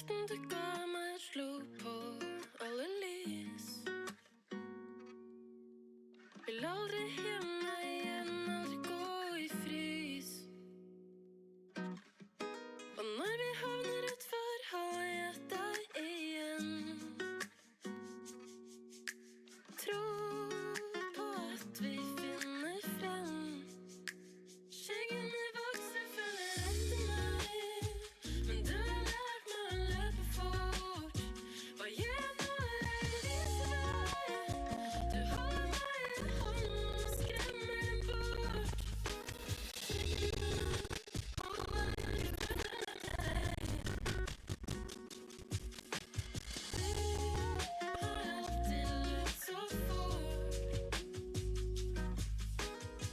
Natten du ga meg slo på alle lys. Vil aldri hjemme igjen, aldri gå i frys. Og når vi havner utfor, har jeg deg igjen. Tro på at vi finner frem. Skyggene vokser, følger etter meg. Men du har lært meg å løpe fort. Hva gjør jeg nå? Jeg viser vei. Du holder meg i hånden og skremmer den bort.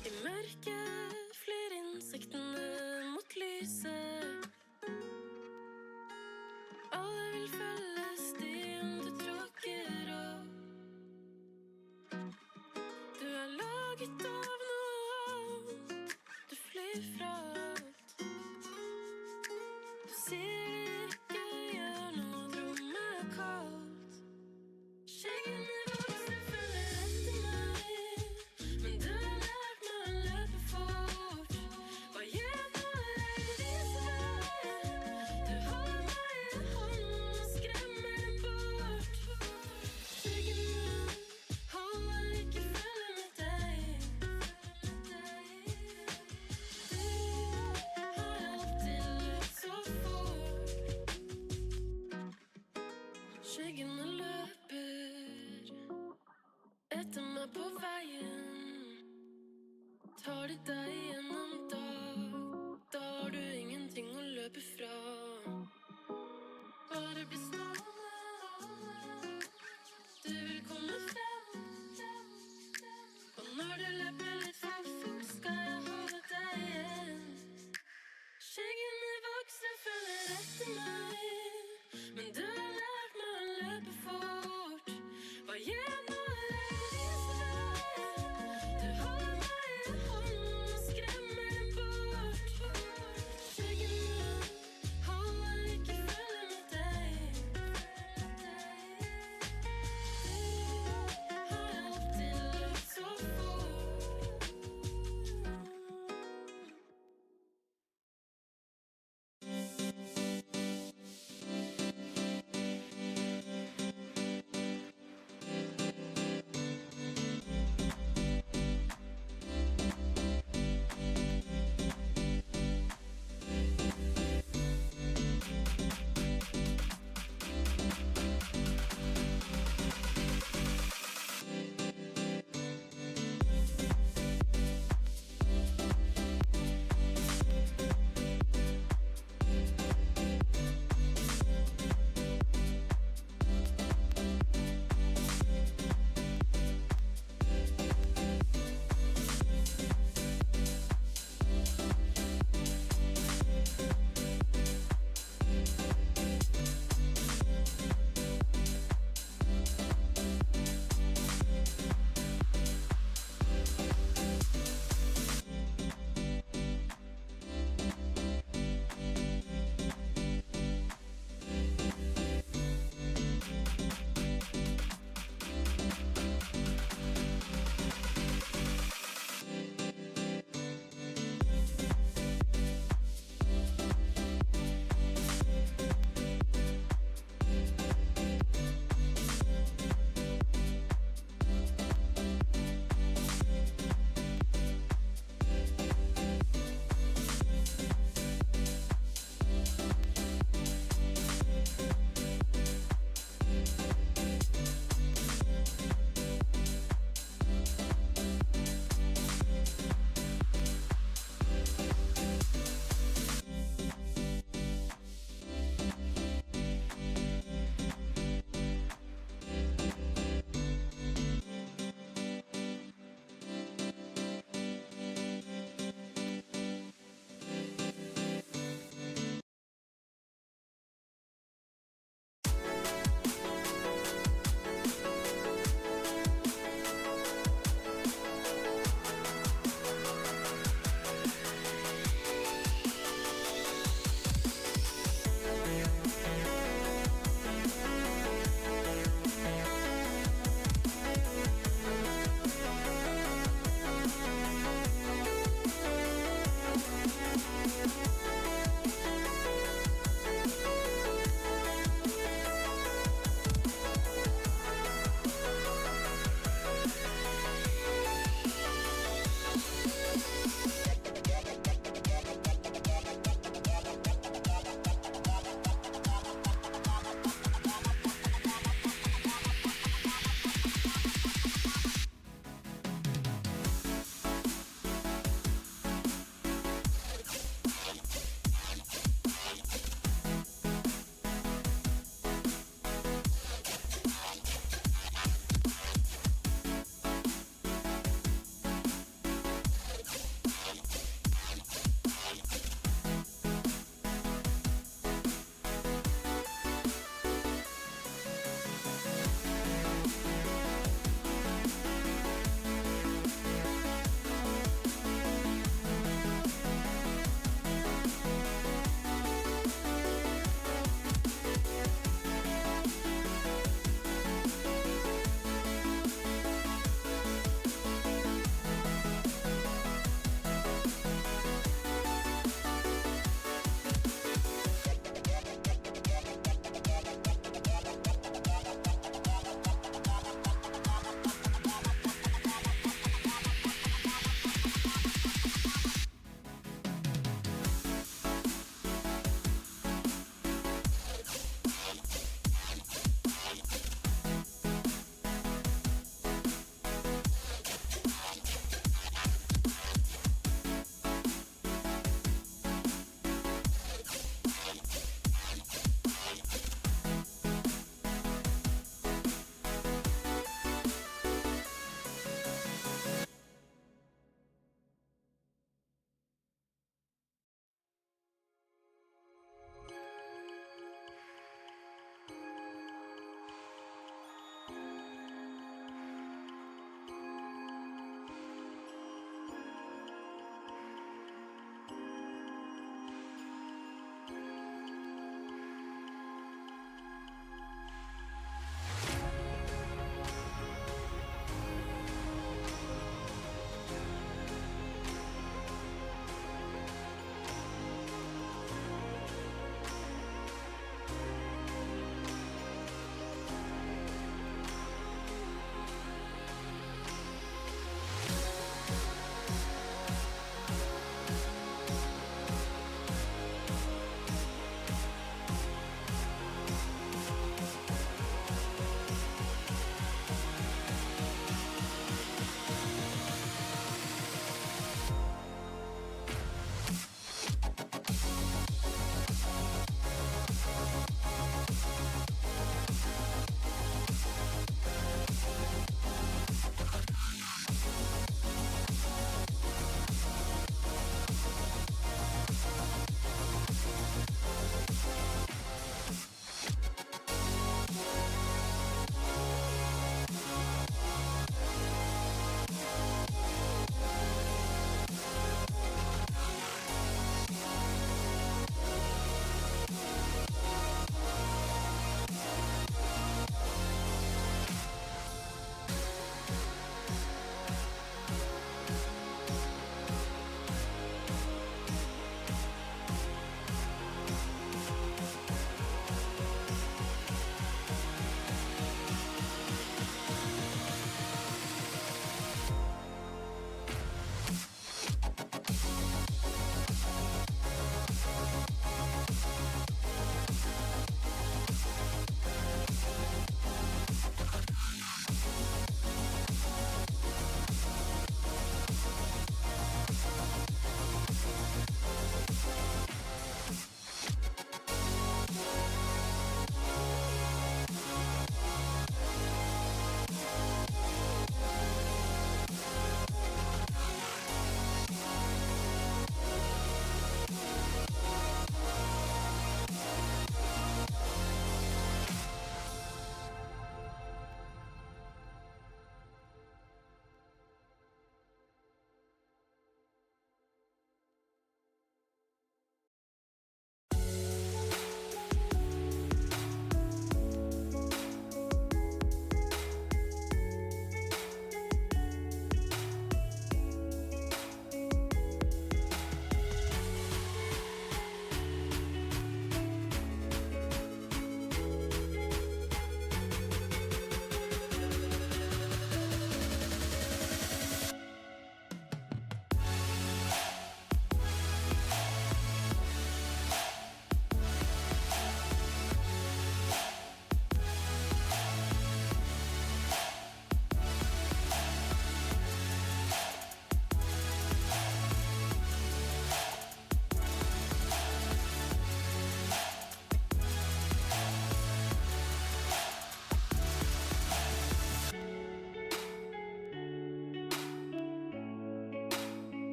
I mørket flyr insektene mot lyset. Alle vil følge stien du tråkker opp. Du er laget av noe annet. Du flyr fra alt. Du sier ikke gjør noe, rommet er kaldt. Skyggene vokser, følger etter meg. Men du har lært meg å løpe fort. Hva gjør jeg nå? Jeg viser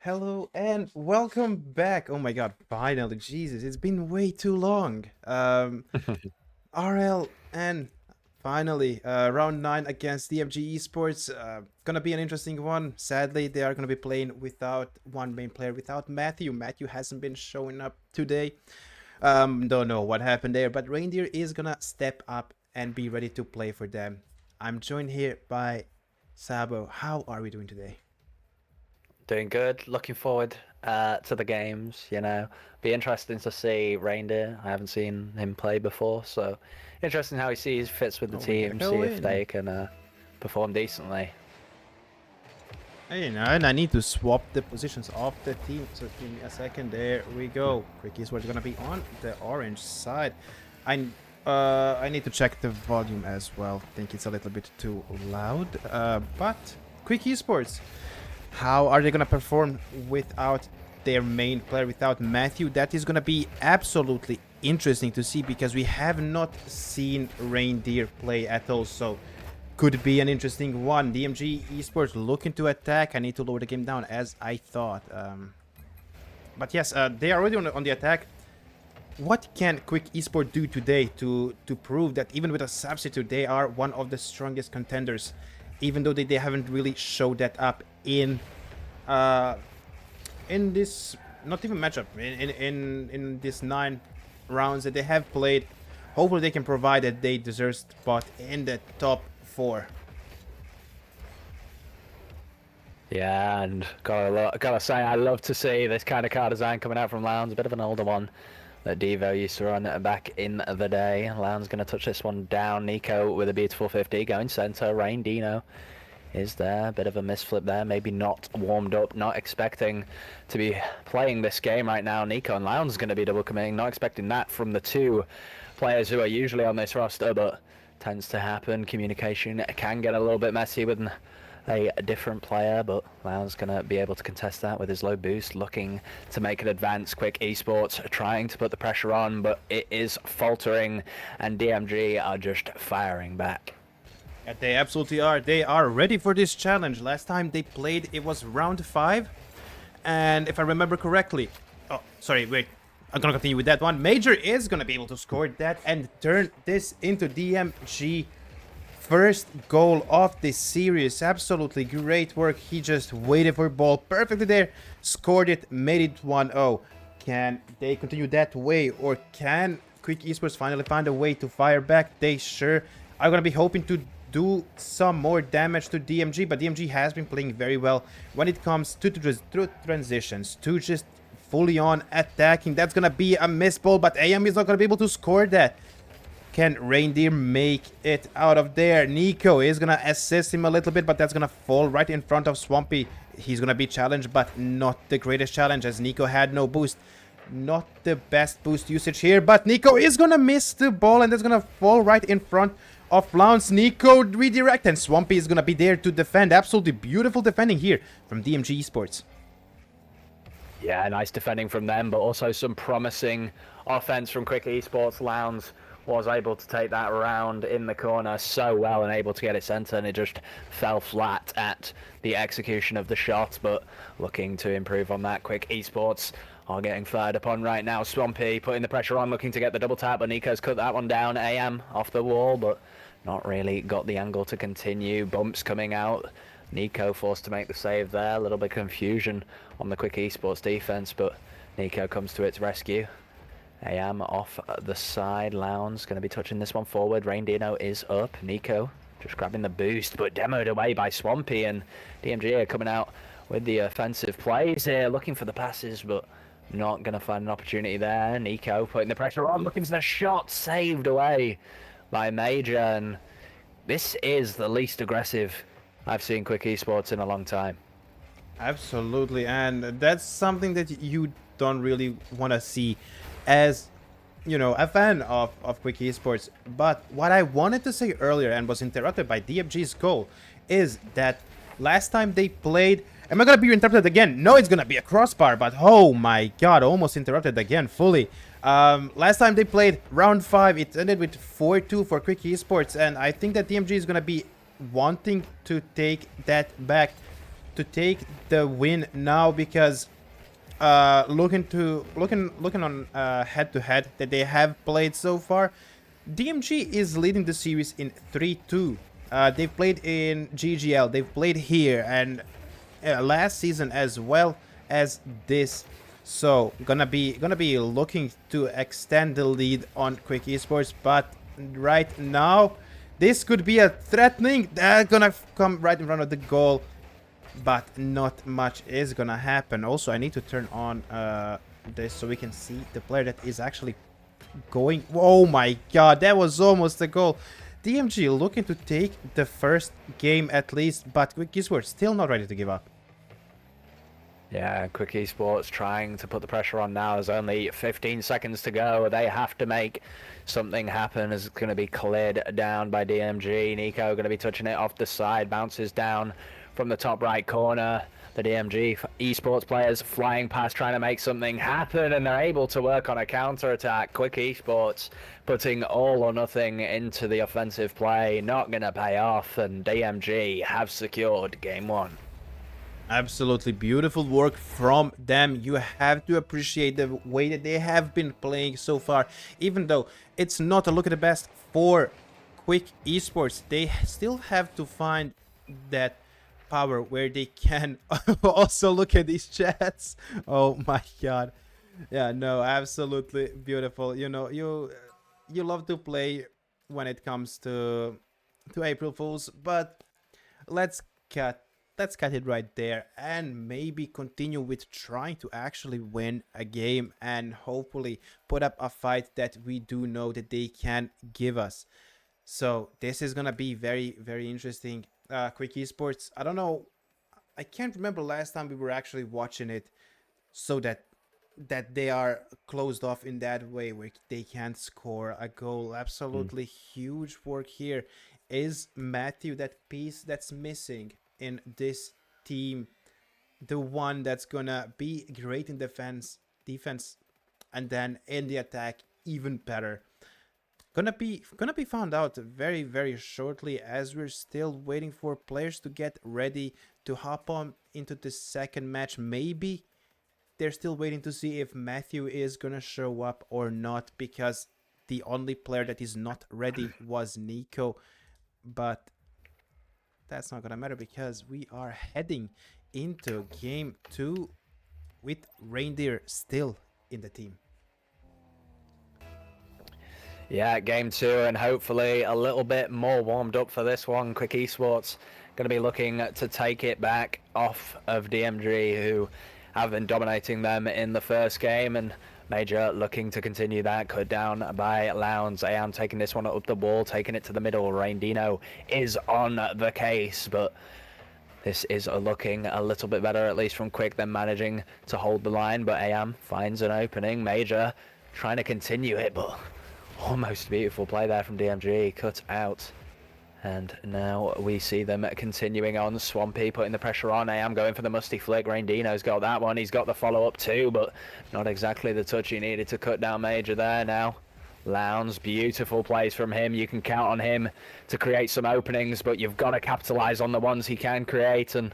Hello and welcome back. Oh my god, finally, Jesus, it's been way too long. RL and finally, round 9 against DMG Esports. Gonna be an interesting one. Sadly, they are gonna be playing without one main player, without Matthew. Matthew hasn't been showing up today. Don't know what happened there, but Reindeer is gonna step up and be ready to play for them. I'm joined here by Sabo. How are we doing today? Doing good. Looking forward to the games. Be interesting to see Reindeer. I haven't seen him play before, so interesting how he sees fits with the Oh, we gotta team. go See if in. they can perform decently. Hey, and I need to swap the positions of the team. So give me a second. There we go. Quick Esports gonna be on the orange side. I need to check the volume as well. Think it's a little bit too loud. But Quick Esports, how are they gonna perform without their main player, without Matthew? That is gonna be absolutely interesting to see because we have not seen Reindeer play at all. So could be an interesting one. DMG Esports looking to attack. I need to lower the game down as I thought. But yes, they are already on the attack. What can Quick Esports do today to prove that even with a substitute, they are one of the strongest contenders, even though they haven't really showed that up in this not even matchup in this 9 rounds that they have played. Hopefully they can provide that they deserve spot in the top 4. Yeah, and gotta say, I love to see this kind of car design coming out from Lounge. A bit of an older one that Devo used to run back in the day. Lounge gonna touch this one down. Nico with a beautiful 50 going center. Rain Dino is there. Bit of a misflip there. Maybe not warmed up. Not expecting to be playing this game right now. Nico and Lounge going to be double committing. Not expecting that from the two players who are usually on this roster, but tends to happen. Communication can get a little bit messy with a different player, but Lounge going to be able to contest that with his low boost, looking to make an advance. Quick Esports trying to put the pressure on, but it is faltering, and DMG are just firing back. Yeah, they absolutely are. They are ready for this challenge. Last time they played, it was round 5. And if I remember correctly... Oh, sorry, wait. I'm gonna continue with that one. Major is gonna be able to score that and turn this into DMG first goal of this series. Absolutely great work. He just waited for ball perfectly there. Scored it, made it 1-0. Can they continue that way? Or can Quick Esports finally find a way to fire back? They sure are gonna be hoping to do some more damage to DMG, but DMG has been playing very well when it comes to transitions, to just fully on attacking. That's gonna be a miss ball, but AM is not gonna be able to score that. Can Reindeer make it out of there? Nico is gonna assist him a little bit, but that's gonna fall right in front of Swampy. He's gonna be challenged, but not the greatest challenge, as Nico had no boost. Not the best boost usage here, but Nico is gonna miss the ball, and that's gonna fall right in front of Flounce. Nico redirect, and Swampy is gonna be there to defend. Absolutely beautiful defending here from DMG Esports. Yeah, nice defending from them, but also some promising offense from Quick Esports. Lounge was able to take that around in the corner so well and able to get it center, and it just fell flat at the execution of the shot, but looking to improve on that. Quick Esports are getting fired upon right now. Swampy putting the pressure on, looking to get the double tap, but Nico's cut that one down. AM off the wall, but not really got the angle to continue. Bumps coming out. Nico forced to make the save there. A little bit of confusion on the Quick Esports defense, but Nico comes to its rescue. AM off the side. Lounge going to be touching this one forward. Rain Dino is up. Nico just grabbing the boost, but demoed away by Swampy, and DMG are coming out with the offensive plays here, looking for the passes, but not going to find an opportunity there. Nico putting the pressure on, looking for the shot, saved away by Major, and this is the least aggressive I've seen Quick Esports in a long time. Absolutely, and that's something that you don't really want to see as, you know, a fan of Quick Esports. But what I wanted to say earlier and was interrupted by DMG's goal is that last time they played... Am I gonna be interrupted again? No, it's gonna be a crossbar, but oh my god, almost interrupted again fully. Last time they played round 5, it ended with 4-2 for Quick Esports, and I think that DMG is gonna be wanting to take that back. to take the win now, because looking on head to head that they have played so far, DMG is leading the series in 3-2. They've played in GGL, they've played here, and last season as well as this. So gonna be looking to extend the lead on Quick Esports, but right now this could be a threatening. They're gonna come right in front of the goal, but not much is gonna happen. Also, I need to turn on this so we can see the player that is actually going. Oh my god, that was almost a goal. DMG looking to take the first game at least, but Quick Esports still not ready to give up. Yeah, Quick Esports trying to put the pressure on now. There's only 15 seconds to go. They have to make something happen. It's going to be cleared down by DMG. Nico going to be touching it off the side. Bounces down from the top right corner. The DMG Esports players flying past, trying to make something happen, and they're able to work on a counter-attack. Quick Esports putting all or nothing into the offensive play. Not going to pay off, and DMG have secured game one. Absolutely beautiful work from them. You have to appreciate the way that they have been playing so far. Even though it's not a look at the best for Quick Esports, they still have to find that power where they can also look at these chats. Oh my god. Yeah, no, absolutely beautiful. You know, you love to play when it comes to April Fools, but let's cut it right there and maybe continue with trying to actually win a game and hopefully put up a fight that we do know that they can give us. So this is gonna be very, very interesting. Quick Esports, I don't know, I can't remember last time we were actually watching it so that they are closed off in that way where they can't score a goal. Absolutely huge work here. Is Matthew that piece that's missing in this team, the one that's gonna be great in defense, and then in the attack even better? Gonna be found out very, very shortly, as we're still waiting for players to get ready to hop on into the second match. Maybe they're still waiting to see if Matthew is gonna show up or not, because the only player that is not ready was Nico. But that's not gonna matter because we are heading into game 2 with Reindeer still in the team. Yeah, game 2, and hopefully a little bit more warmed up for this one. Quick Esports going to be looking to take it back off of DMG, who have been dominating them in the first game, and Major looking to continue that. Cut down by Lounge. AM taking this one up the wall, taking it to the middle. Raindino is on the case, but this is looking a little bit better, at least from Quick. They're managing to hold the line, but AM finds an opening. Major trying to continue it, but almost beautiful play there from DMG. Cut out. And now we see them continuing on. Swampy putting the pressure on. AM going for the musty flick. Raindino's got that one. He's got the follow-up too, but not exactly the touch he needed to cut down Major there now. Lounge, beautiful plays from him. You can count on him to create some openings, but you've got to capitalise on the ones he can create. And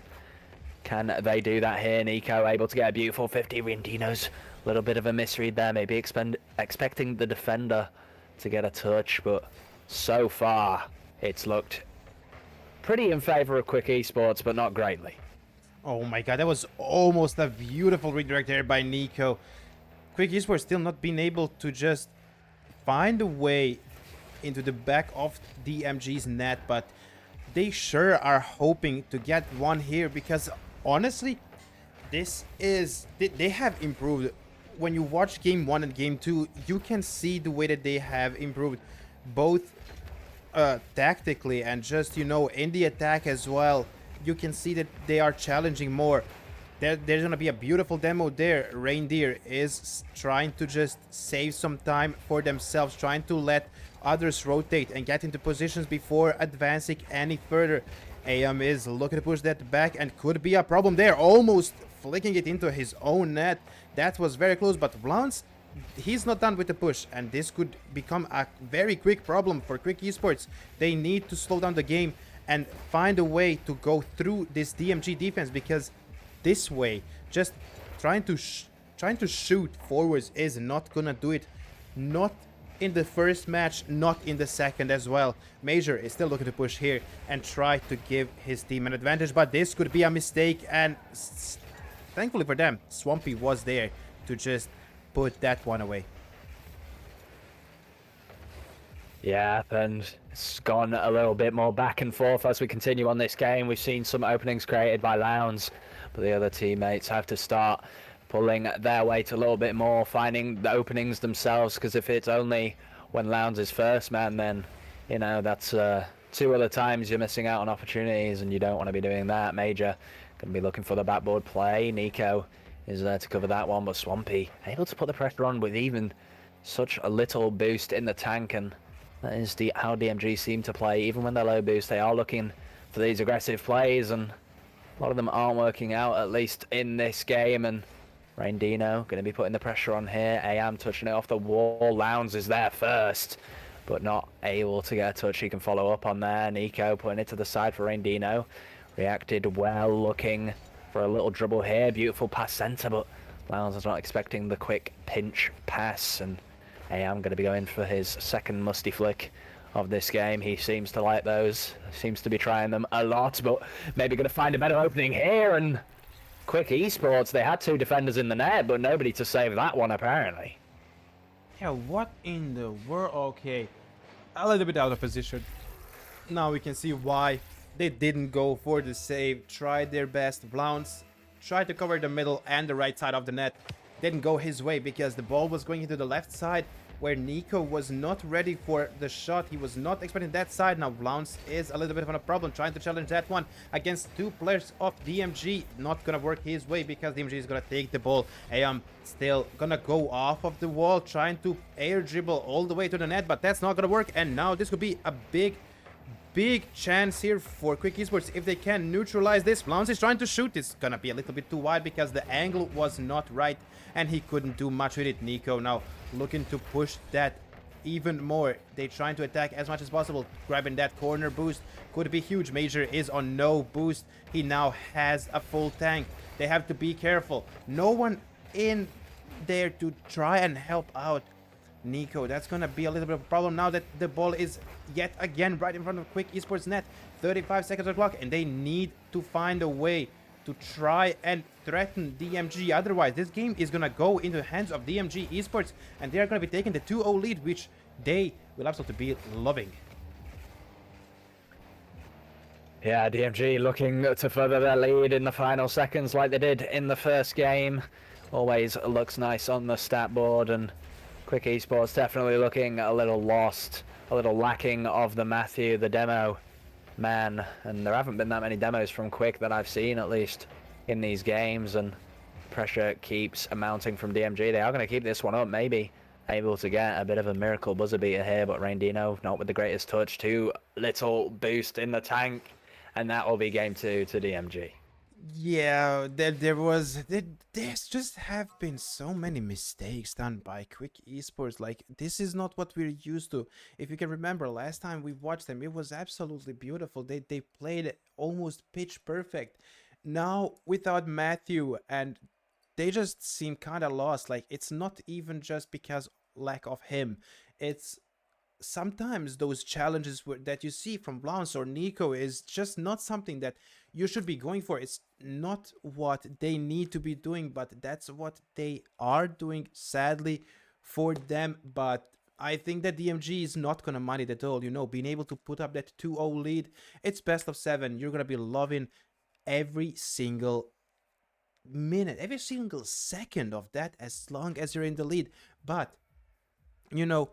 can they do that here? Nico able to get a beautiful 50. Raindino's a little bit of a misread there. Maybe expecting the defender to get a touch, but so far it's looked pretty in favor of Quick Esports, but not greatly. Oh my god, that was almost a beautiful redirect there by Nico. Quick Esports still not being able to just find a way into the back of DMG's net, but they sure are hoping to get one here, because honestly, this is... they have improved. When you watch game 1 and game 2, you can see the way that they have improved, both tactically and just, you know, in the attack as well. You can see that they are challenging more. There's gonna be a beautiful demo there. Reindeer is trying to just save some time for themselves, trying to let others rotate and get into positions before advancing any further. AM is looking to push that back and could be a problem there, almost flicking it into his own net. That was very close, but Vlans, he's not done with the push, and this could become a very quick problem for Quick Esports. They need to slow down the game and find a way to go through this DMG defense, because this way, just trying to shoot forwards is not gonna do it. Not in the first match, not in the second as well. Major is still looking to push here and try to give his team an advantage, but this could be a mistake, and thankfully for them, Swampy was there to just put that one away. Yeah, and it's gone a little bit more back and forth as we continue on this game. We've seen some openings created by Lounds, but the other teammates have to start pulling their weight a little bit more, finding the openings themselves, because if it's only when Lounds is first man, then, you know, that's 2 other times you're missing out on opportunities, and you don't want to be doing that. Major going to be looking for the backboard play. Nico is there to cover that one, but Swampy able to put the pressure on with even such a little boost in the tank, and that is how DMG seem to play. Even when they're low boost, they are looking for these aggressive plays, and a lot of them aren't working out, at least in this game. And Raindino going to be putting the pressure on here. AM touching it off the wall. Lounds is there first, but not able to get a touch he can follow up on there. Nico putting it to the side for Raindino. Reacted well, looking for a little dribble here. Beautiful pass centre, but Lounds is not expecting the quick pinch pass, and AM going to be going for his second musty flick of this game. He seems to like those. Seems to be trying them a lot, but maybe going to find a better opening here. And Quick Esports, they had 2 defenders in the net, but nobody to save that one apparently. Yeah, what in the world? Okay, a little bit out of position. Now we can see why they didn't go for the save. Tried their best. Blounce tried to cover the middle and the right side of the net. Didn't go his way because the ball was going into the left side, where Nico was not ready for the shot. He was not expecting that side. Now Blounce is a little bit of a problem, trying to challenge that one against 2 players of DMG. Not gonna work his way because DMG is gonna take the ball. AM still gonna go off of the wall, trying to air dribble all the way to the net, but that's not gonna work. And now this could be a big chance here for Quick Esports if they can neutralize this. Blounce is trying to shoot. It's gonna be a little bit too wide because the angle was not right and he couldn't do much with it. Nico now looking to push that even more. They trying to attack as much as possible, grabbing that corner boost. Could be huge. Major is on no boost. He now has a full tank. They have to be careful. No one in there to try and help out Nico. That's gonna be a little bit of a problem now that the ball is yet again right in front of Quick Esports net. 35 seconds of clock, and they need to find a way to try and threaten DMG. Otherwise, this game is gonna go into the hands of DMG Esports, and they are gonna be taking the 2-0 lead, which they will absolutely be loving. Yeah, DMG looking to further their lead in the final seconds like they did in the first game. Always looks nice on the stat board, and Quick Esports definitely looking a little lost, a little lacking of the Matthew, the demo man. And there haven't been that many demos from Quick that I've seen, at least in these games, and pressure keeps mounting from DMG. They are going to keep this one up, maybe able to get a bit of a miracle buzzer beater here, but Raindino not with the greatest touch. 2 little boost in the tank, and that will be game 2 to DMG. Yeah, there's just have been so many mistakes done by Quick Esports. Like, this is not what we're used to. If you can remember, last time we watched them, it was absolutely beautiful. They played almost pitch perfect. Now, without Matthew, and they just seem kind of lost. Like, it's not even just because lack of him. It's sometimes those challenges that you see from Blounce or Nico is just not something that you should be going for. It's not what they need to be doing, but that's what they are doing, sadly for them. But I think that DMG is not gonna mind it at all. You know, being able to put up that 2-0 lead, it's best of 7. You're gonna be loving every single minute, every single second of that, as long as you're in the lead. But you know,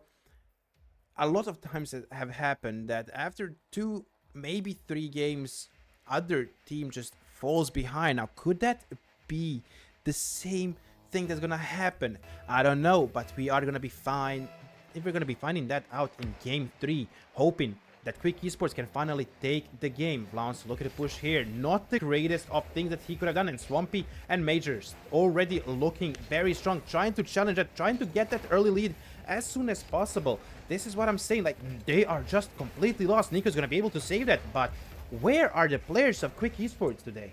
a lot of times it have happened that after 2, maybe 3 games, other team just falls behind. Now, could that be the same thing that's gonna happen? I don't know, but we are gonna be fine. If we're gonna be finding that out in game 3, hoping that Quick Esports can finally take the game. Blounce looking to push here. Not the greatest of things that he could have done. And Swampy and Majors already looking very strong, trying to challenge it, trying to get that early lead as soon as possible. This is what I'm saying. Like, they are just completely lost. Nico's gonna be able to save that, but where are the players of Quick Esports today?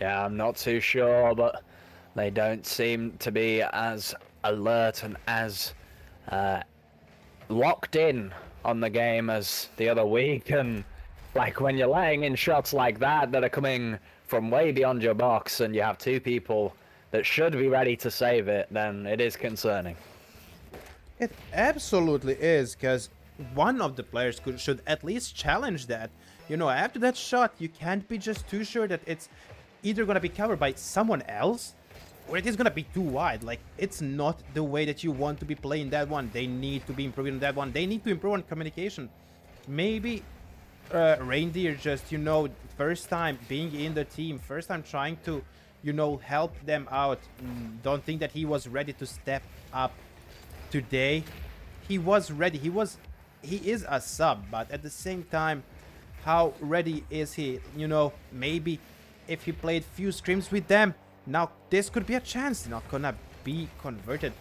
Yeah, I'm not too sure, but they don't seem to be as alert and as locked in on the game as the other week. And like when you're laying in shots like that are coming from way beyond your box, and you have two people that should be ready to save it, then it is concerning. It absolutely is, because one of the players should at least challenge that. You know, after that shot, you can't be just too sure that it's either going to be covered by someone else or it is going to be too wide. Like, it's not the way that you want to be playing that one. They need to be improving on that one. They need to improve on communication. Maybe Reindeer just, you know, first time being in the team, first time trying to, you know, help them out. Don't think that he was ready to step up today. He was ready. He is a sub, but at the same time, how ready is he? You know, maybe if he played few scrims with them, now this could be a chance. Not gonna be converted,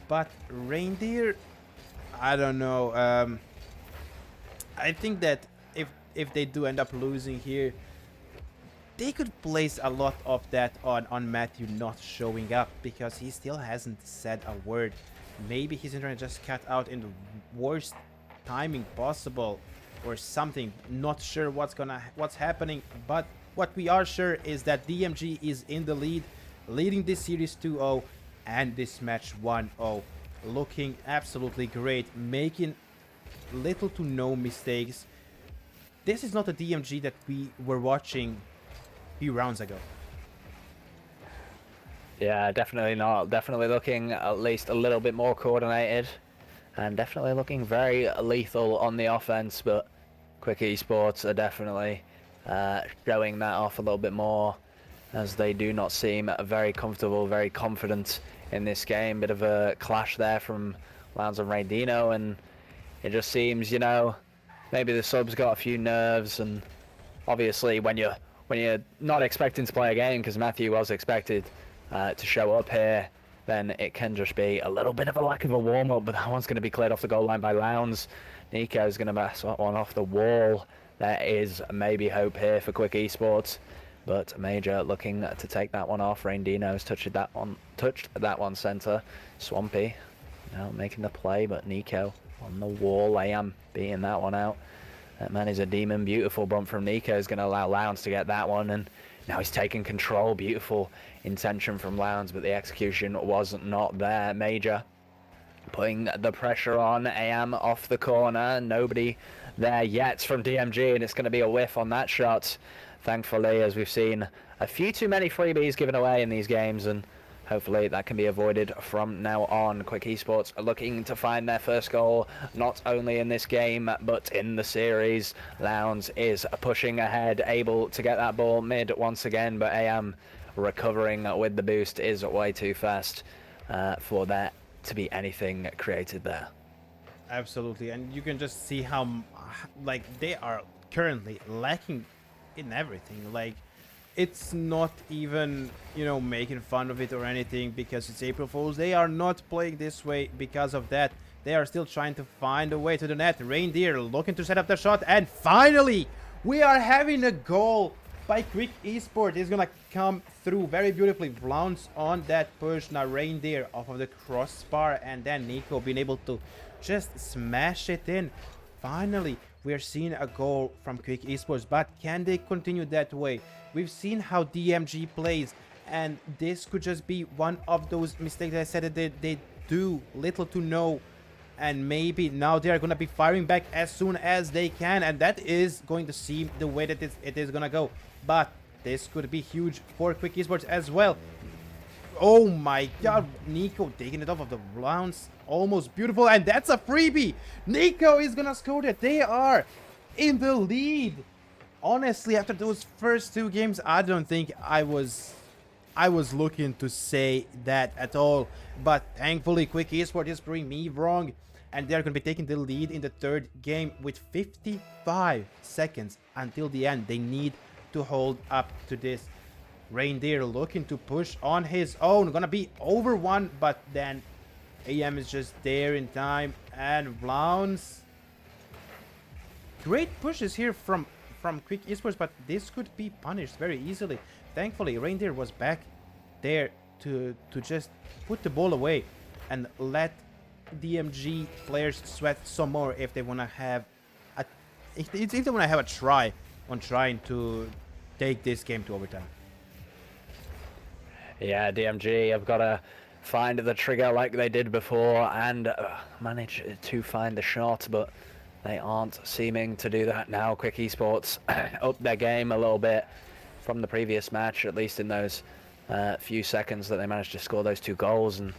but Reindeer, I don't know. I think that if they do end up losing here, they could place a lot of that on Matthew not showing up, because he still hasn't said a word. Maybe his internet just cut out in the worst timing possible or something. Not sure what's happening, but what we are sure is that DMG is in the lead, leading this series 2-0 and this match 1-0. Looking absolutely great, making little to no mistakes. This is not the DMG that we were watching a few rounds ago. Yeah, definitely not. Definitely looking at least a little bit more coordinated, and definitely looking very lethal on the offense, but Quick Esports are definitely showing that off a little bit more, as they do not seem very comfortable, very confident in this game. Bit of a clash there from Lounge and Raidino, and it just seems, you know, maybe the subs got a few nerves, and obviously when you're not expecting to play a game, because Matthew was expected to show up here, then it can just be a little bit of a lack of a warm-up, but that one's going to be cleared off the goal line by Lounge. Nico's going to pass that one off the wall. There is maybe hope here for Quick Esports, but Major looking to take that one off. Raindino's touched that one centre. Swampy now making the play, but Nico on the wall. I am beating that one out. That man is a demon. Beautiful bump from Nico is going to allow Lounge to get that one, and now he's taking control. Beautiful intention from Lounge, but the execution was not there. Major putting the pressure on. AM off the corner. Nobody there yet from DMG, and it's going to be a whiff on that shot. Thankfully, as we've seen a few too many freebies given away in these games, and hopefully that can be avoided from now on. Quick Esports are looking to find their first goal, not only in this game, but in the series. Lounge is pushing ahead, able to get that ball mid once again, but AM recovering with the boost is way too fast for there to be anything created there. Absolutely, and you can just see how, like, they are currently lacking in everything. Like, it's not even, you know, making fun of it or anything because it's April Fools. They are not playing this way because of that. They are still trying to find a way to the net. Reindeer looking to set up the shot, and finally we are having a goal by Quick Esports. Is gonna come through very beautifully. Flounce on that push. Now Reindeer off of the crossbar, and then Nico being able to just smash it in. Finally, we are seeing a goal from Quick Esports, but can they continue that way? We've seen how DMG plays, and this could just be one of those mistakes that I said that they do little to no, and maybe now they are going to be firing back as soon as they can, and that is going to seem the way that it is going to go. But this could be huge for Quick Esports as well. Oh my god, Nico taking it off of the rounds. Almost beautiful, and that's a freebie. Nico is gonna score that. They are in the lead. Honestly, after those first two games, I don't think I was looking to say that at all. But thankfully, Quick Esports is proving me wrong, and they're gonna be taking the lead in the third game with 55 seconds until the end. They need to hold up to this. Reindeer looking to push on his own. Gonna be over one, but then AM is just there in time, and Vlauns great pushes here from Quick Esports, but this could be punished very easily. Thankfully, Reindeer was back there to just put the ball away and let DMG players sweat some more if they want to have if they want to have a try on trying to take this game to overtime. Yeah, DMG have got to find the trigger like they did before and manage to find the shot, but they aren't seeming to do that now. Quick Esports up their game a little bit from the previous match, at least in those few seconds that they managed to score those 2 goals, and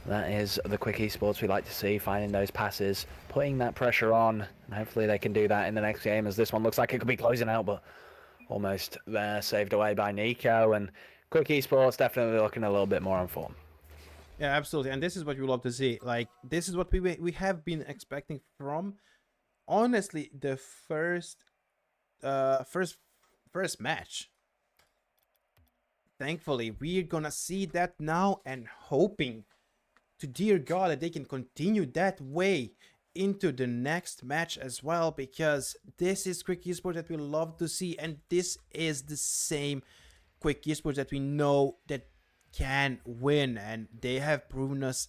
that is the Quick Esports we like to see, finding those passes, putting that pressure on, and hopefully they can do that in the next game, as this one looks like it could be closing out, but almost there, saved away by Nico, and Quick Esports definitely looking a little bit more on form. Yeah, absolutely, and this is what we love to see. Like, this is what we have been expecting from, honestly, the first match. Thankfully, we're gonna see that now, and hoping to dear God that they can continue that way into the next match as well, because this is Quick Esports that we love to see, and this is the same Quick Esports that we know that can win, and they have proven us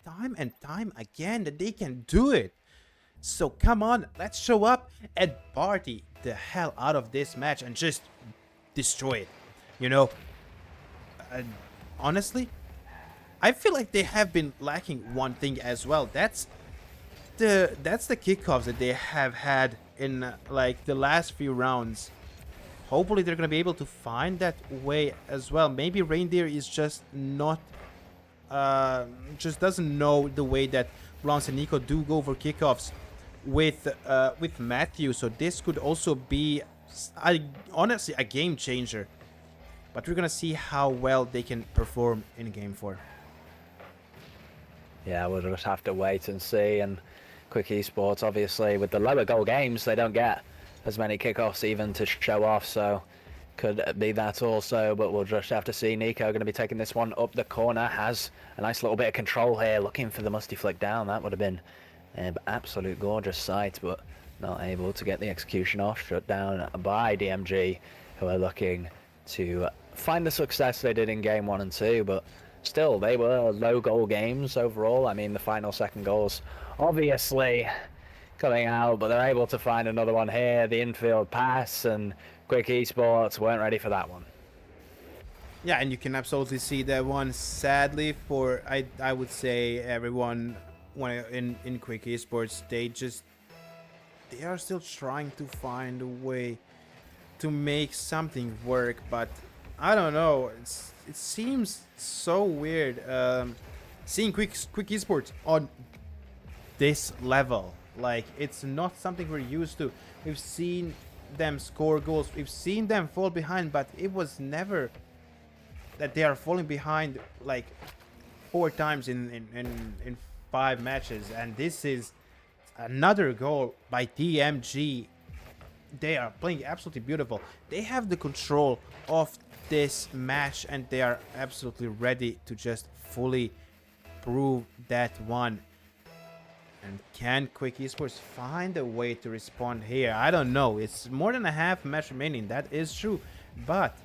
time and time again that they can do it. So come on, let's show up and party the hell out of this match and just destroy it. You know, honestly, I feel like they have been lacking one thing as well. That's the kickoffs that they have had in like the last few rounds. Hopefully they're gonna be able to find that way as well. Maybe Reindeer is just not just doesn't know the way that Lance and Nico do go for kickoffs with Matthew. So this could also be honestly a game changer. But we're gonna see how well they can perform in game 4. Yeah, we'll just have to wait and see. And Quick Esports, obviously, with the lower goal games, they don't get as many kickoffs even to show off, so could be that also, but we'll just have to see. Nico going to be taking this one up the corner, has a nice little bit of control here, looking for the musty flick down. That would have been an absolute gorgeous sight, but not able to get the execution off. Shut down by DMG, who are looking to find the success they did in game 1 and 2, but still, they were low goal games overall. I mean, the final second goals obviously coming out, but they're able to find another one here. The infield pass, and Quick Esports weren't ready for that one. Yeah, and you can absolutely see that one. Sadly, for I would say everyone in Quick Esports, they are still trying to find a way to make something work, but I don't know. It seems so weird seeing Quick Esports on this level. Like, it's not something we're used to. We've seen them score goals, we've seen them fall behind, but it was never that they are falling behind like 4 times in 5 matches. And this is another goal by DMG. They are playing absolutely beautiful. They have the control of this match, and they are absolutely ready to just fully prove that one. And can Quick Esports find a way to respond here? I don't know. It's more than a half match remaining, that is true, but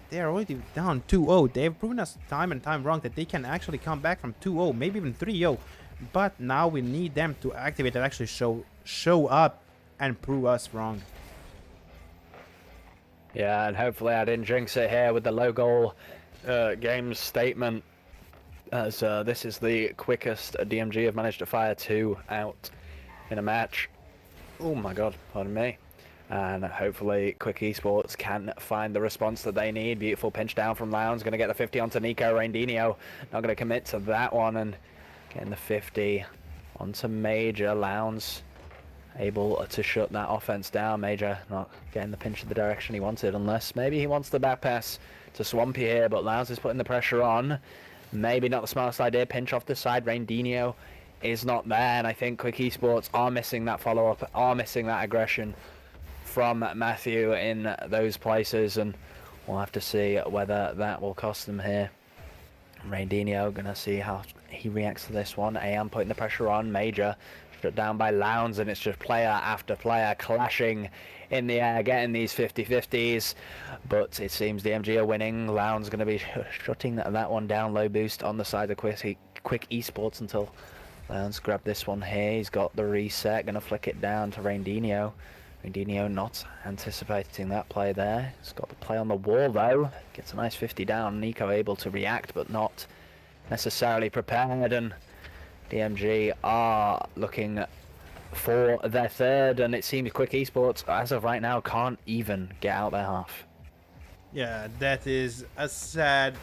they are already down 2-0. They've proven us time and time wrong that they can actually come back from 2-0, maybe even 3-0. But now we need them to activate and actually show up and prove us wrong. Yeah, and hopefully I didn't jinx it here with the low goal game statement, as this is the quickest DMG have managed to fire 2 out in a match. Oh my god, pardon me. And hopefully Quick Esports can find the response that they need. Beautiful pinch down from Lounge, going to get the 50 onto Nico. Randinho not going to commit to that one, and getting the 50 onto Major. Lounge able to shut that offense down. Major not getting the pinch in the direction he wanted, unless maybe he wants the back pass to Swampy here, but Lounge is putting the pressure on. Maybe not the smartest idea. Pinch off the side. Randinho is not there, and I think Quick Esports are missing that follow-up, are missing that aggression from Matthew in those places, and we'll have to see whether that will cost them here. Randinho gonna see how he reacts to this one. AM putting the pressure on. Major shut down by Lounds, and it's just player after player clashing in the air, getting these 50-50s. But it seems DMG are winning. Lounds going to be shutting that one down. Low boost on the side of Quick Esports until Lounds grab this one here. He's got the reset, going to flick it down to Raindinho. Raindinho not anticipating that play there. He's got the play on the wall though. Gets a nice 50 down. Nico able to react, but not necessarily prepared, and DMG are looking for their third, and it seems Quick Esports as of right now can't even get out their half. Yeah, that is a sad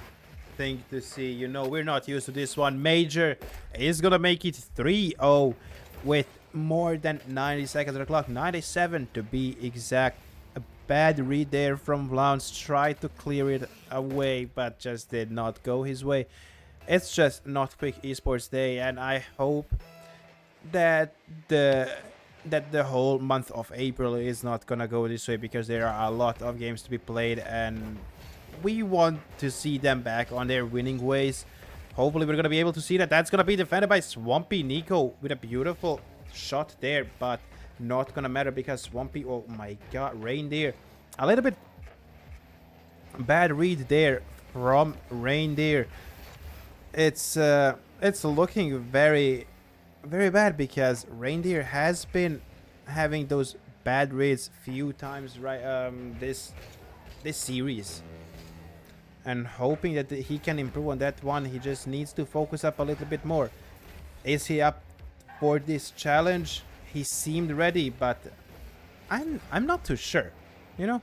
thing to see. You know, we're not used to this one. Major is gonna make it 3-0 with more than 90 seconds on the clock, 97 to be exact. A bad read there from Lounge, tried to clear it away but just did not go his way. It's just not Quick Esports Day, and I hope that the whole month of April is not gonna go this way, because there are a lot of games to be played and we want to see them back on their winning ways. Hopefully we're gonna be able to see that. That's gonna be defended by Swampy. Nico with a beautiful shot there, but not gonna matter because Swampy, oh my god, Reindeer, a little bit bad read there from Reindeer. It's looking very bad because Reindeer has been having those bad reads few times this series, and hoping that he can improve on that one. He just needs to focus up a little bit more. Is he up for this challenge? He seemed ready, but I'm not too sure, you know.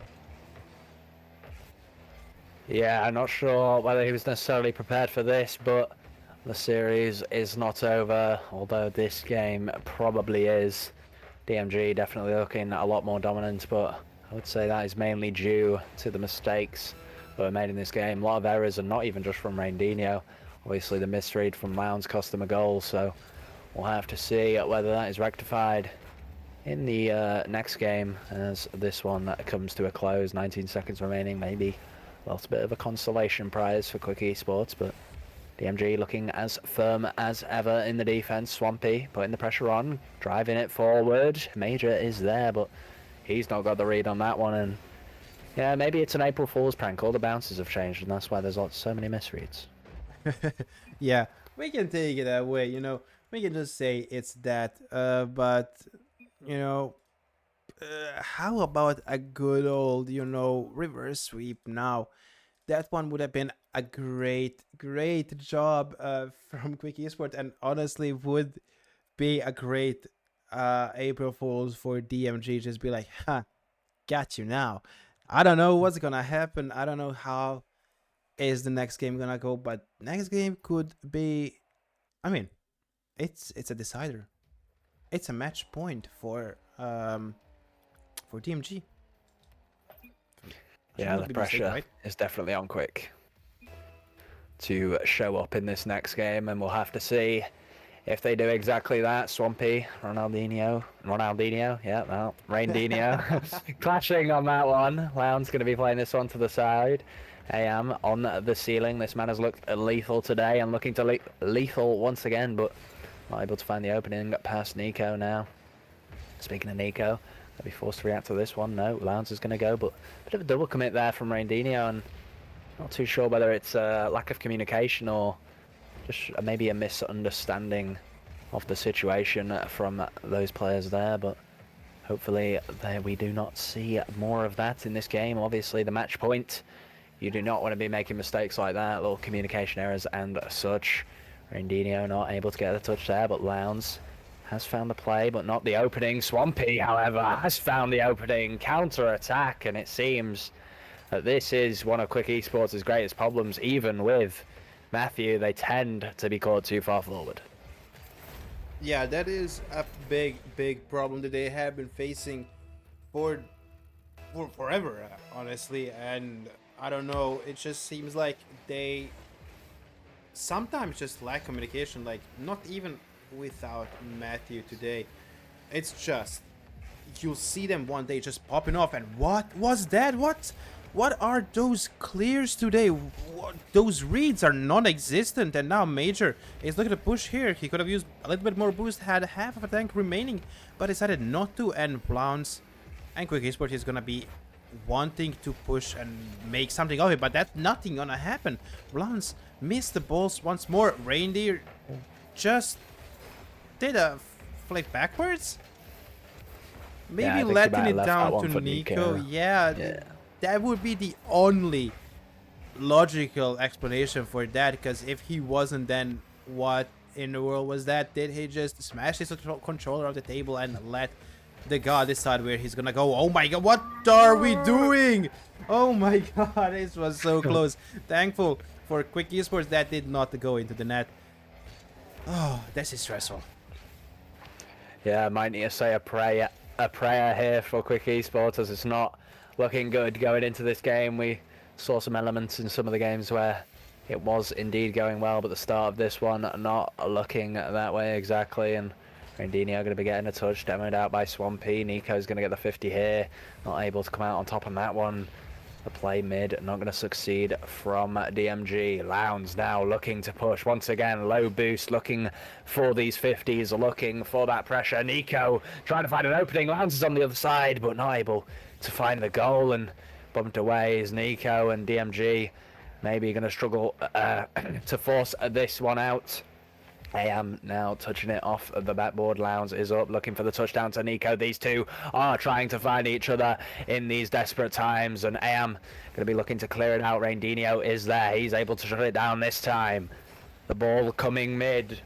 Yeah, I'm not sure whether he was necessarily prepared for this, but the series is not over, although this game probably is. DMG definitely looking a lot more dominant, but I would say that is mainly due to the mistakes that were made in this game. A lot of errors, and not even just from Raindinho. Obviously the misread from Lounge cost them a goal, so we'll have to see whether that is rectified in the next game as this one comes to a close. 19 seconds remaining, maybe a little bit of a consolation prize for Quick Esports, but DMG looking as firm as ever in the defense. Swampy putting the pressure on, driving it forward. Major is there, but he's not got the read on that one, and yeah, maybe it's an April Fool's prank. All the bounces have changed, and that's why there's so many misreads. Yeah, we can take it that way, you know. We can just say it's that, but you know, how about a good old, you know, reverse sweep now? That one would have been a great job from Quick Esports, and honestly would be a great April Fools for DMG. Just be like, huh, got you now. I don't know what's gonna happen. I don't know how is the next game gonna go, but next game could be, I mean, it's a decider. It's a match point for DMG. Yeah, the pressure is definitely on Quick to show up in this next game, and we'll have to see if they do exactly that. Swampy, Ronaldinho, yeah, well, Raindinho, clashing on that one. Lounge going to be playing this one to the side. AM on the ceiling. This man has looked lethal today and looking to lethal once again, but not able to find the opening past Nico now. Speaking of Nico, they'll be forced to react to this one. No, Lounge is going to go, but a bit of a double commit there from Raindinho, and not too sure whether it's a lack of communication or just maybe a misunderstanding of the situation from those players there, but hopefully we do not see more of that in this game. Obviously the match point, you do not want to be making mistakes like that, little communication errors and such. Raindinho not able to get a touch there, but Lounge has found the play, but not the opening. Swampy, however, has found the opening counter-attack, and it seems that this is one of Quick Esports' greatest problems. Even with Matthew, they tend to be caught too far forward. Yeah, that is a big problem that they have been facing for forever, honestly, and I don't know, it just seems like they sometimes just lack communication, like not even without Matthew today. It's just, you'll see them one day just popping off, and what was that? What What are those clears today? Those reads are non-existent, and now Major is looking to push here. He could have used a little bit more boost, had half of a tank remaining, but decided not to, and Blounce and Quick Esports is gonna be wanting to push and make something of it, but that's nothing gonna happen. Blounce missed the balls once more. Reindeer just did a flip backwards? Maybe I think he letting might have it left that down one to for Nico. Nico. Yeah, that would be the only logical explanation for that, because if he wasn't, then what in the world was that? Did he just smash his controller off the table and let the god decide where he's gonna go? Oh my god, what are we doing? Oh my god, this was so close. Thankful for Quick Esports that did not go into the net. Oh, this is stressful. Yeah, I might need to say a prayer here for Quick Esports, as it's not looking good going into this game. We saw some elements in some of the games where it was indeed going well, but the start of this one not looking that way exactly. And Randinho going to be getting a touch, demoed out by Swampy. Nico's going to get the 50 here, not able to come out on top on that one. The play mid, not going to succeed from DMG. Lounge now looking to push. Once again, low boost, looking for these 50s, looking for that pressure. Nico trying to find an opening. Lounge is on the other side, but not able to find the goal, and bumped away is Nico, and DMG maybe going to struggle to force this one out. AM now touching it off the backboard. Lounge is up, looking for the touchdown to Nico. These two are trying to find each other in these desperate times, and AM going to be looking to clear it out. Randinho is there. He's able to shut it down this time. The ball coming mid.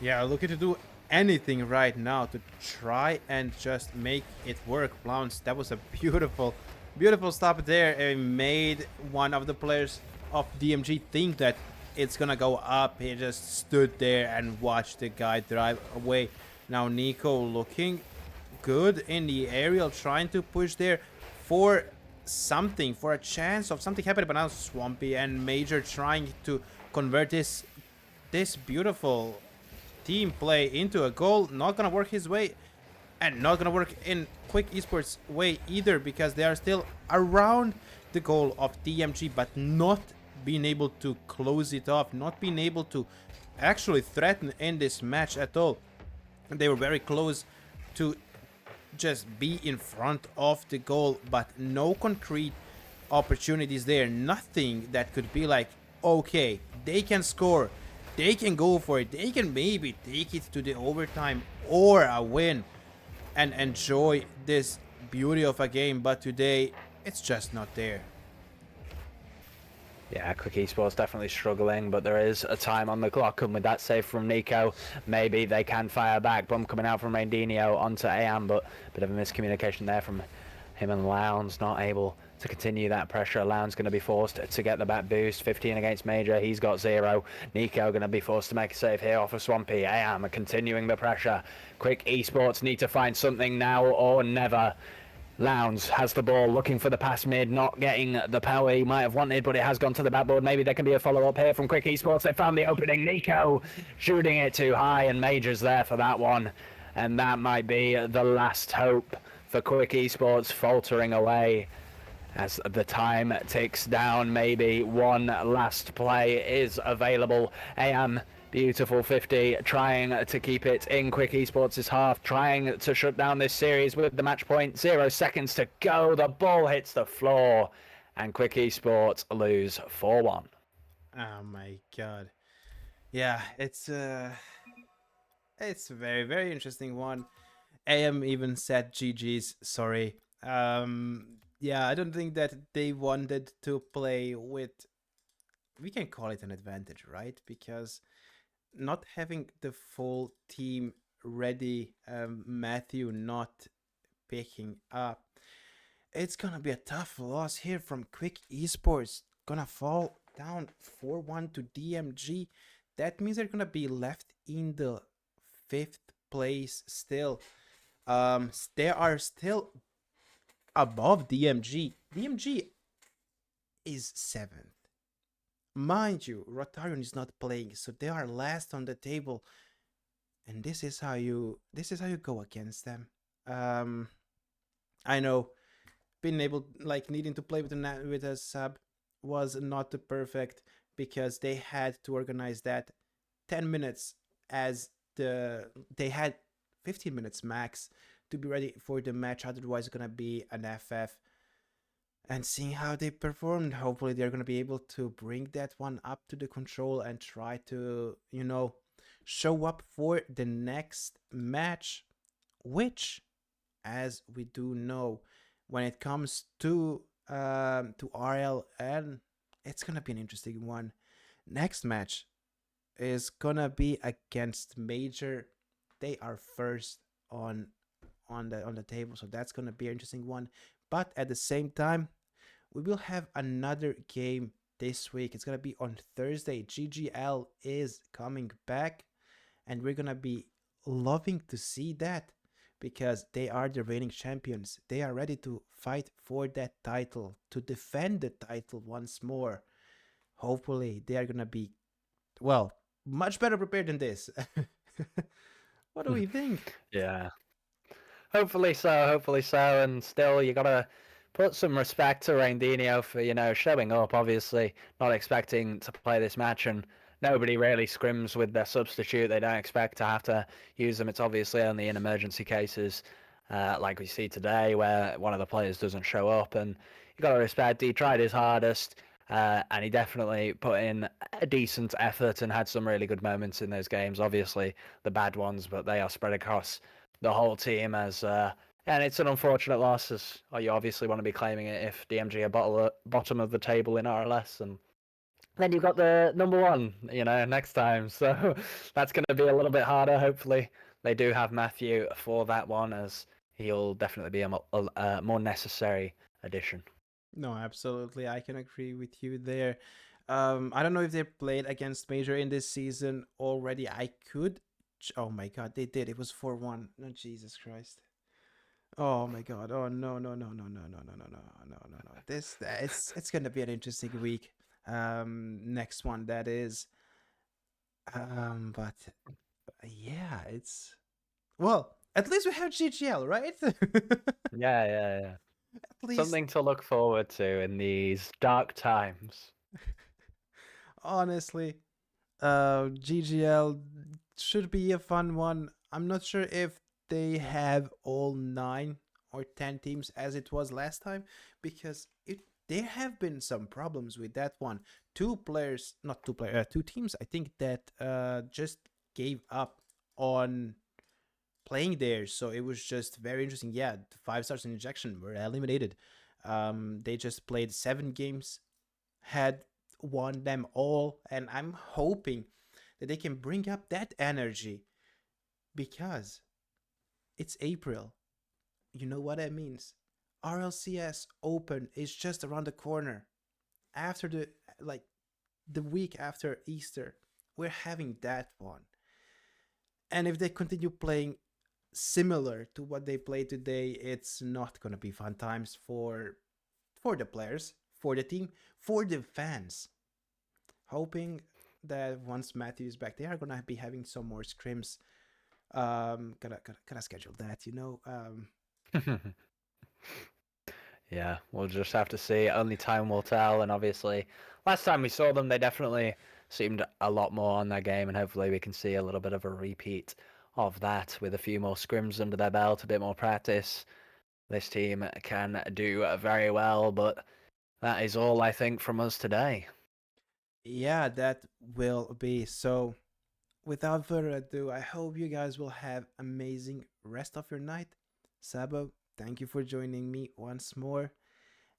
Yeah, looking to do anything right now to try and just make it work. Blounce, that was a beautiful stop there. It made one of the players of DMG think that it's gonna go up. He just stood there and watched the guy drive away. Now Nico looking good in the aerial, trying to push there for something, for a chance of something happening. But now Swampy and Major trying to convert this beautiful team play into a goal. Not gonna work his way, and not gonna work in Quick Esports way either, because they are still around the goal of DMG, but not being able to close it off, not being able to actually threaten in this match at all. They were very close to just be in front of the goal, but no concrete opportunities there. Nothing that could be like, okay, they can score, they can go for it, they can maybe take it to the overtime or a win and enjoy this beauty of a game. But today it's just not there. Yeah, Quick Esports definitely struggling, but there is a time on the clock, and with that save from Nico, maybe they can fire back. Bump coming out from Randinho onto AM, but a bit of a miscommunication there from him and Lounge, not able to continue that pressure. Lounge going to be forced to get the back boost. 15 against Major, he's got 0. Nico going to be forced to make a save here off of Swampy. AM continuing the pressure. Quick Esports need to find something now or never. Lounge has the ball, looking for the pass mid, not getting the power he might have wanted, but it has gone to the backboard. Maybe there can be a follow-up here from Quick Esports. They found the opening. Nico shooting it too high, and Major's there for that one. And that might be the last hope for Quick Esports, faltering away as the time ticks down. Maybe one last play is available. AM, beautiful 50, trying to keep it in Quick Esports' half, trying to shut down this series with the match point. 0 seconds to go. The ball hits the floor, and Quick Esports lose 4-1. Oh my god. Yeah, it's a very, very interesting one. AM even said GG's, sorry. Yeah, I don't think that they wanted to play with, we can call it an advantage, right? Because not having the full team ready, Matthew not picking up, it's gonna be a tough loss here from Quick Esports. Gonna fall down 4-1 to DMG. That means they're gonna be left in the 5th place still. They are still above DMG. DMG is 7th. Mind you, Rotarion is not playing, so they are last on the table, and this is how you go against them. I know being able, like, needing to play with with a sub was not perfect because they had to organize that 10 minutes as they had 15 minutes max to be ready for the match, otherwise it's gonna be an FF. And seeing how they performed, hopefully they're gonna be able to bring that one up to the control and try to, show up for the next match, which, as we do know, when it comes to RLN, it's gonna be an interesting one. Next match is gonna be against Major. They are first on the table, so that's gonna be an interesting one. But at the same time, we will have another game this week. It's gonna be on Thursday. GGL is coming back, and we're gonna be loving to see that because they are the reigning champions. They are ready to fight for that title, to defend the title once more. Hopefully, they are gonna be, well, much better prepared than this. What do we think? Yeah. Hopefully so, hopefully so. And still, you gotta put some respect to Randinho for, showing up, obviously, not expecting to play this match. And nobody really scrims with their substitute. They don't expect to have to use them. It's obviously only in emergency cases, like we see today, where one of the players doesn't show up. And you gotta respect, he tried his hardest. And he definitely put in a decent effort and had some really good moments in those games. Obviously, the bad ones, but they are spread across the whole team. And it's an unfortunate loss, as you obviously want to be claiming it if DMG are bottom of the table in RLS, and then you've got the number one, next time. So that's going to be a little bit harder. Hopefully, they do have Matthew for that one, as he'll definitely be a more necessary addition. No, absolutely. I can agree with you there. I don't know if they played against Major in this season already. I could. Oh my God, they did. It was 4-1. No, Jesus Christ. Oh my God. Oh no, no, no, no, no, no, no, no, no, no, no, no. It's gonna be an interesting week. Next one that is. But yeah, it's, well, at least we have GGL, right? Yeah. At least, Something to look forward to in these dark times. honestly, GGL should be a fun one. I'm not sure if they have all 9 or 10 teams as it was last time, because there have been some problems with that one. Two teams, I think, that just gave up on playing there. So it was just very interesting. Yeah, the 5 stars in injection were eliminated. They just played 7 games, had won them all, and I'm hoping that they can bring up that energy because it's April. You know what that means. RLCS Open is just around the corner. After the week after Easter, we're having that one. And if they continue playing similar to what they played today, it's not gonna be fun times for the players, for the team, for the fans. Hoping that once Matthew is back, they are gonna be having some more scrims. Gotta schedule that, Yeah, we'll just have to see. Only time will tell. And obviously, last time we saw them, they definitely seemed a lot more on their game. And hopefully, we can see a little bit of a repeat of that with a few more scrims under their belt, a bit more practice. This team can do very well. But that is all, I think, from us today. Yeah, that will be. So without further ado, I hope you guys will have amazing rest of your night. Sabo, thank you for joining me once more.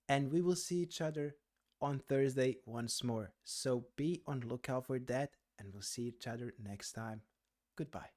And we will see each other on Thursday once more. So be on the lookout for that, and we'll see each other next time. Goodbye.